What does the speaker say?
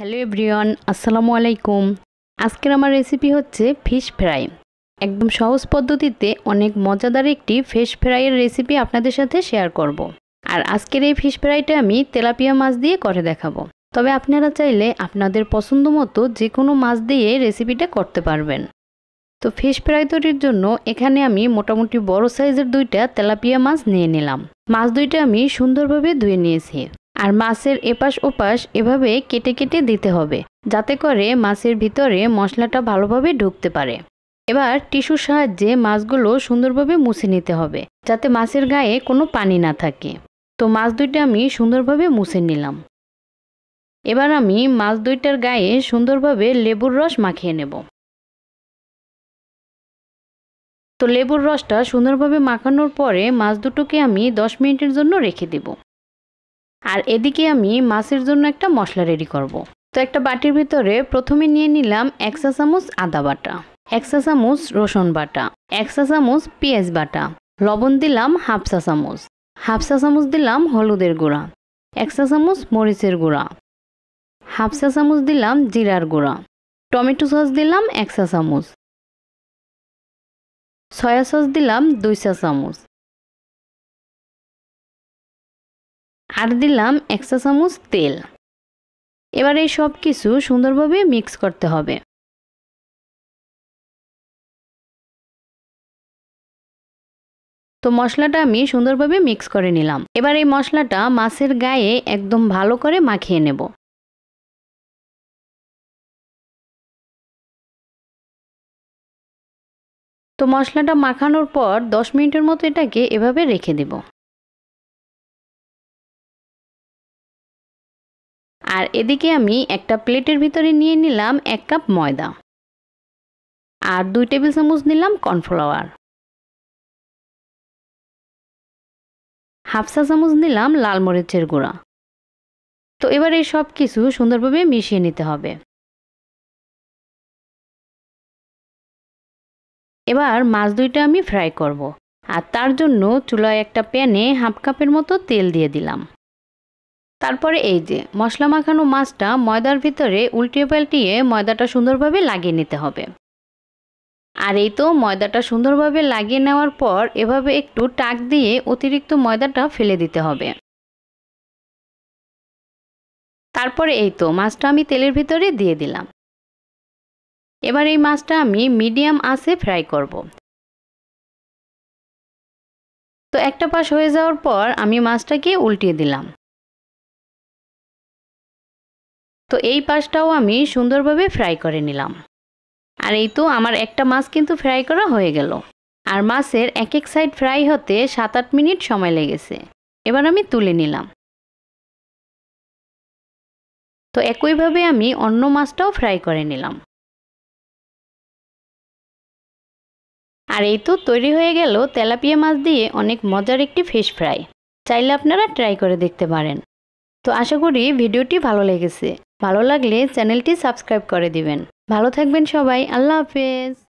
Hello everyone, আসসালামু আলাইকুম। আজকের আমার রেসিপি হচ্ছে ফিশ ফ্রাই। একদম সহজ পদ্ধতিতে অনেক মজাদার একটি ফিশ ফ্রাইয়ের রেসিপি আপনাদের সাথে শেয়ার করব। আর আজকের এই ফিশ ফ্রাইটা আমি তেলাপিয়া মাছ দিয়ে করে দেখাবো। তবে আপনারা চাইলে আপনাদের পছন্দ মতো যে কোনো মাছ দিয়ে রেসিপিটা করতে পারবেন। তো ফিশ ফ্রাই তৈরির জন্য এখানে আমি মোটামুটি বড় সাইজের 2টা তেলাপিয়া মাছ নিয়ে নিলাম। মাছ 2টা আমি সুন্দরভাবে ধুয়ে নিয়েছি। আর মাছের এপাশ ওপাশ এভাবে কেটে কেটে দিতে হবে, যাতে করে মাছের ভিতরে মশলাটা ভালোভাবে ঢুকতে পারে। এবার টিস্যুর সাহায্যে মাছগুলো সুন্দরভাবে মুছে নিতে হবে, যাতে মাছের গায়ে কোনো পানি না থাকে। তো মাছ 2টা আমি সুন্দরভাবে মুছে নিলাম। এবার আমি মাছ 2টার গায়ে সুন্দরভাবে লেবুর রস মাখিয়ে নেব। তো লেবুর রসটা সুন্দরভাবে মাখানোর পরে মাছ দুটোকে আমি 10 মিনিটের জন্য রেখে দেব। আর এদিকে আমি মাছের জন্য একটা মশলা রেডি করব। তো একটা বাটির ভিতরে প্রথমে নিয়ে নিলাম 1 চা চামচ আদা বাটা, 1 চা চামচ রসুন বাটা, 1 চা চামচ পেঁয়াজ বাটা, লবণ দিলাম 1/2 চা চামচ, 1/2 চা চামচ দিলাম হলুদের গুঁড়া, 1 চা চামচ মরিচের গুঁড়া, 1/2 চা চামচ দিলাম জিরার গুঁড়া, টমেটো সস দিলাম 1 চা চামচ, সয়া সস দিলাম 2 চা চামচ, আর দিলাম 1 চা চামচ তেল। এবার এই সব কিছু সুন্দরভাবে মিক্স করতে হবে। তো মশলাটা আমি সুন্দরভাবে মিক্স করে নিলাম। এবার এই মশলাটা মাছের গায়ে একদম ভালো করে মাখিয়ে নেব। তো মশলাটা মাখানোর পর 10 মিনিটের মতো এটাকে এভাবে রেখে দেব। আর এদিকে আমি একটা প্লেটের ভিতরে নিয়ে নিলাম 1 কাপ ময়দা, আর 2 টেবিল চামচ নিলাম কর্নফ্লাওয়ার, 1/2 চা চামচ নিলাম লাল মরিচের গুঁড়া। তো এবার এই সব কিছু সুন্দরভাবে মিশিয়ে নিতে হবে। এবার মাছ 2টা আমি ফ্রাই করব। আর তার জন্য চুলায় একটা প্যানে 1/2 কাপের মতো তেল দিয়ে দিলাম। তারপরে এই যে মশলা মাখানো মাছটা ময়দার ভিতরে উল্টিয়ে পাল্টিয়ে ময়দাটা সুন্দরভাবে লাগিয়ে নিতে হবে। আর এই তো ময়দাটা সুন্দরভাবে লাগিয়ে নেওয়ার পর এভাবে একটু টাক দিয়ে অতিরিক্ত ময়দাটা ফেলে দিতে হবে। তারপরে এই তো মাছটা আমি তেলের ভিতরে দিয়ে দিলাম। এবার এই মাছটা আমি মিডিয়াম আঁচে ফ্রাই করব। তো একটা পাশ হয়ে যাওয়ার পর আমি মাছটাকে উল্টিয়ে দিলাম। তো এই পাশটাও আমি সুন্দরভাবে ফ্রাই করে নিলাম। আর এই তো আমার একটা মাছ কিন্তু ফ্রাই করা হয়ে গেল। আর মাছের এক এক সাইড ফ্রাই হতে 7-8 মিনিট সময় লেগেছে। এবার আমি তুলে নিলাম। তো একইভাবে আমি অন্য মাছটাও ফ্রাই করে নিলাম। আর এই তো তৈরি হয়ে গেল তেলাপিয়া মাছ দিয়ে অনেক মজার একটি ফিশ ফ্রাই। চাইলে আপনারা ট্রাই করে দেখতে পারেন। তো আশা করি ভিডিওটি ভালো লেগেছে। ভালো লাগলে চ্যানেলটি সাবস্ক্রাইব করে দিবেন। ভালো থাকবেন সবাই। আল্লাহ হাফেজ।